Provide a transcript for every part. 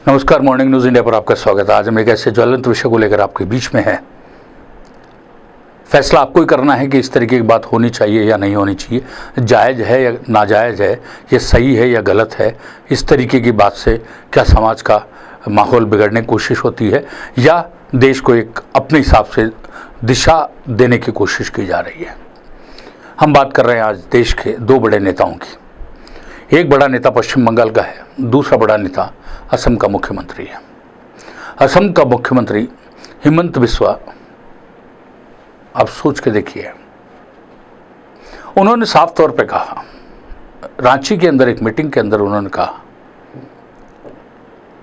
नमस्कार, morning news India पर आपका स्वागत है। आज हम एक ऐसे ज्वलंत विषय को लेकर आपके बीच में हैं। फैसला आपको ही करना है कि इस तरीके की बात होनी चाहिए या नहीं होनी चाहिए, जायज़ है या नाजायज़ है, ये सही है या गलत है। इस तरीके की बात से क्या समाज का माहौल बिगड़ने की कोशिश होती है या देश को एक अपने हिसाब से दिशा देने की कोशिश की जा रही है। हम बात कर रहे हैं आज देश के दो बड़े नेताओं की। एक बड़ा नेता पश्चिम बंगाल का है, दूसरा बड़ा नेता असम का मुख्यमंत्री है। असम का मुख्यमंत्री हिमंत बिस्वा, आप सोच के देखिए, उन्होंने साफ तौर पे कहा, रांची के अंदर एक मीटिंग के अंदर उन्होंने कहा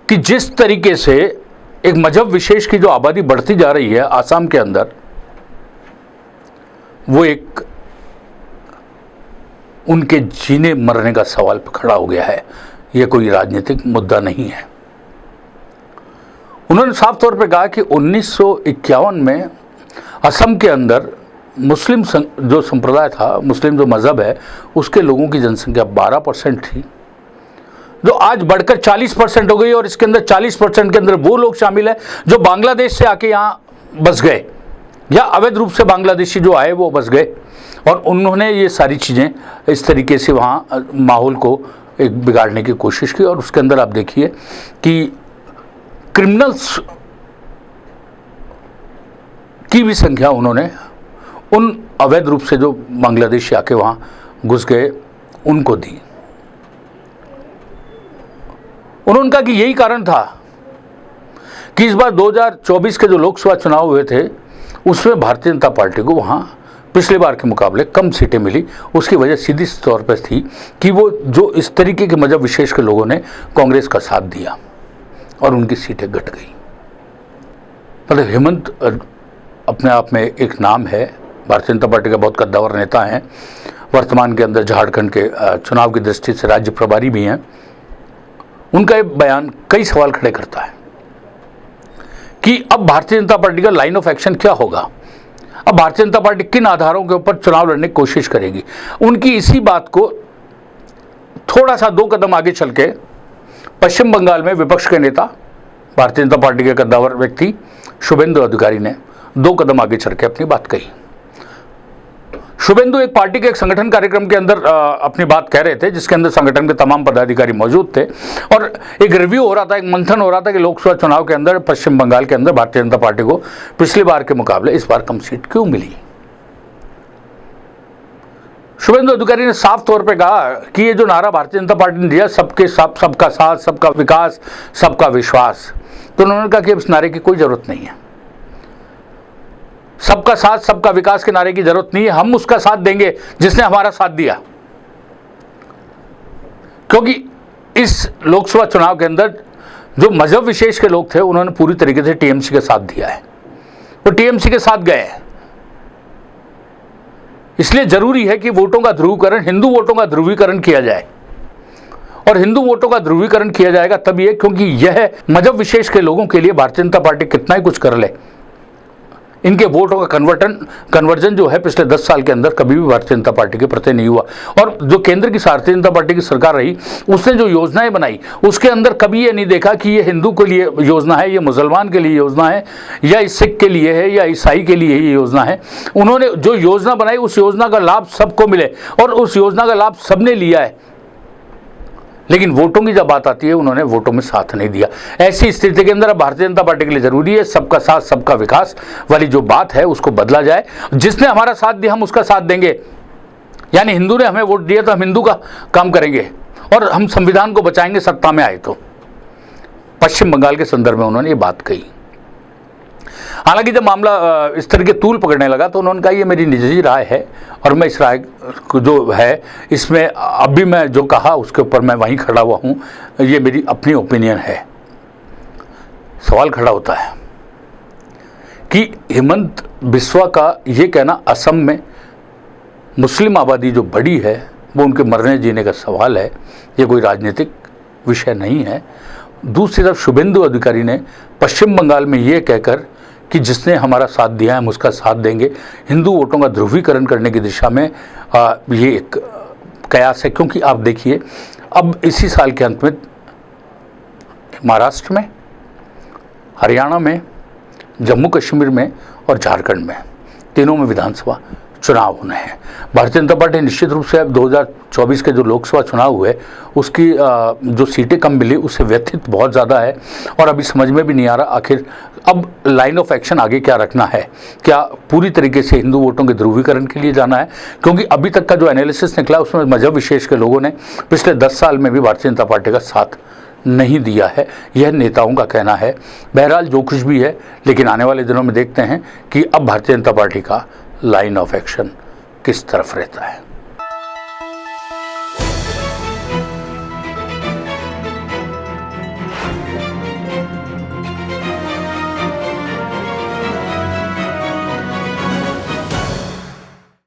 कि जिस तरीके से एक मजहब विशेष की जो आबादी बढ़ती जा रही है आसाम के अंदर, वो एक उनके जीने मरने का सवाल पे खड़ा हो गया है। यह कोई राजनीतिक मुद्दा नहीं है। उन्होंने साफ तौर पे कहा कि 1951 में असम के अंदर मुस्लिम जो संप्रदाय था, मुस्लिम जो मज़हब है, उसके लोगों की जनसंख्या 12% थी, जो आज बढ़कर 40% हो गई। और इसके अंदर 40% के अंदर वो लोग शामिल हैं जो बांग्लादेश से आके यहाँ बस गए या अवैध रूप से बांग्लादेशी जो आए वो बस गए। और उन्होंने ये सारी चीज़ें इस तरीके से वहाँ माहौल को एक बिगाड़ने की कोशिश की। और उसके अंदर आप देखिए कि क्रिमिनल्स की भी संख्या उन्होंने उन अवैध रूप से जो बांग्लादेशी आके वहाँ घुस गए उनको दी। उन्होंने कहा कि यही कारण था कि इस बार 2024 के जो लोकसभा चुनाव हुए थे उसमें भारतीय जनता पार्टी को वहाँ पिछले बार के मुकाबले कम सीटें मिली। उसकी वजह सीधी तौर पर थी कि वो जो इस तरीके के मजहब विशेष के लोगों ने कांग्रेस का साथ दिया और उनकी सीटें घट गई। मतलब हेमंत अपने आप में एक नाम है, भारतीय जनता पार्टी का बहुत कद्दावर नेता हैं, वर्तमान के अंदर झारखंड के चुनाव की दृष्टि से राज्य प्रभारी भी हैं। उनका ये बयान कई सवाल खड़े करता है कि अब भारतीय जनता पार्टी का लाइन ऑफ एक्शन क्या होगा, अब भारतीय जनता पार्टी किन आधारों के ऊपर चुनाव लड़ने की कोशिश करेगी। उनकी इसी बात को थोड़ा सा 2 कदम आगे चल के पश्चिम बंगाल में विपक्ष के नेता, भारतीय जनता पार्टी के कद्दावर व्यक्ति शुभेंदु अधिकारी ने 2 कदम आगे चल के अपनी बात कही। शुभेंदु एक पार्टी के एक संगठन कार्यक्रम के अंदर अपनी बात कह रहे थे, जिसके अंदर संगठन के तमाम पदाधिकारी मौजूद थे और एक रिव्यू हो रहा था, एक मंथन हो रहा था कि लोकसभा चुनाव के अंदर पश्चिम बंगाल के अंदर भारतीय जनता पार्टी को पिछली बार के मुकाबले इस बार कम सीट क्यों मिली। शुभेंदु अधिकारी ने साफ तौर पे कहा कि ये जो नारा भारतीय जनता पार्टी ने दिया, सबके साथ, सबका साथ, सबका विकास, सबका विश्वास, तो उन्होंने कहा कि इस नारे की कोई जरूरत नहीं है। सबका साथ सबका विकास के नारे की जरूरत नहीं है, हम उसका साथ देंगे जिसने हमारा साथ दिया। क्योंकि इस लोकसभा चुनाव के अंदर जो मजहब विशेष के लोग थे उन्होंने पूरी तरीके से टीएमसी के साथ दिया है, वो टीएमसी के साथ गए हैं। इसलिए जरूरी है कि वोटों का ध्रुवीकरण, हिंदू वोटों का ध्रुवीकरण किया जाए। और हिंदू वोटों का ध्रुवीकरण किया जाएगा तब ये, क्योंकि यह मजहब विशेष के लोगों के लिए भारतीय जनता पार्टी कितना ही कुछ कर ले, इनके वोटों का कन्वर्जन जो है पिछले 10 साल के अंदर कभी भी भारतीय जनता पार्टी के प्रति नहीं हुआ। और जो केंद्र की भारतीय जनता पार्टी की सरकार रही, उसने जो योजनाएं बनाई उसके अंदर कभी ये नहीं देखा कि ये हिंदू के लिए योजना है, ये मुसलमान के लिए योजना है, या सिख के लिए है, या ईसाई के लिए ये योजना है। उन्होंने जो योजना बनाई उस योजना का लाभ सबको मिले और उस योजना का लाभ सबने लिया है। लेकिन वोटों की जब बात आती है उन्होंने वोटों में साथ नहीं दिया। ऐसी स्थिति के अंदर अब भारतीय जनता पार्टी के लिए जरूरी है सबका साथ सबका विकास वाली जो बात है उसको बदला जाए। जिसने हमारा साथ दिया हम उसका साथ देंगे, यानी हिंदू ने हमें वोट दिया तो हम हिंदू का काम करेंगे और हम संविधान को बचाएंगे सत्ता में आए तो। पश्चिम बंगाल के संदर्भ में उन्होंने ये बात कही। हालांकि जब मामला इस तरह के तूल पकड़ने लगा तो उन्होंने कहा ये मेरी निजी राय है और मैं इस राय जो है इसमें अभी मैं जो कहा उसके ऊपर मैं वहीं खड़ा हुआ हूँ, ये मेरी अपनी ओपिनियन है। सवाल खड़ा होता है कि हेमंत बिस्वा का ये कहना असम में मुस्लिम आबादी जो बड़ी है वो उनके मरने जीने का सवाल है, ये कोई राजनीतिक विषय नहीं है। दूसरी तरफ शुभेंदु अधिकारी ने पश्चिम बंगाल में ये कहकर कि जिसने हमारा साथ दिया है हम उसका साथ देंगे, हिंदू वोटों का ध्रुवीकरण करने की दिशा में ये एक कयास है। क्योंकि आप देखिए अब इसी साल के अंत में महाराष्ट्र में, हरियाणा में, जम्मू कश्मीर में और झारखंड में, तीनों में विधानसभा चुनाव होने हैं। भारतीय जनता पार्टी निश्चित रूप से अब 2024 के जो लोकसभा चुनाव हुए उसकी जो सीटें कम मिली उससे व्यथित बहुत ज़्यादा है और अभी समझ में भी नहीं आ रहा आखिर अब लाइन ऑफ एक्शन आगे क्या रखना है। क्या पूरी तरीके से हिंदू वोटों के ध्रुवीकरण के लिए जाना है, क्योंकि अभी तक का जो एनालिसिस निकला उसमें मजहब विशेष के लोगों ने पिछले 10 साल में भी भारतीय जनता पार्टी का साथ नहीं दिया है, यह नेताओं का कहना है। बहरहाल जो कुछ भी है, लेकिन आने वाले दिनों में देखते हैं कि अब भारतीय जनता पार्टी का लाइन ऑफ एक्शन किस तरफ रहता है।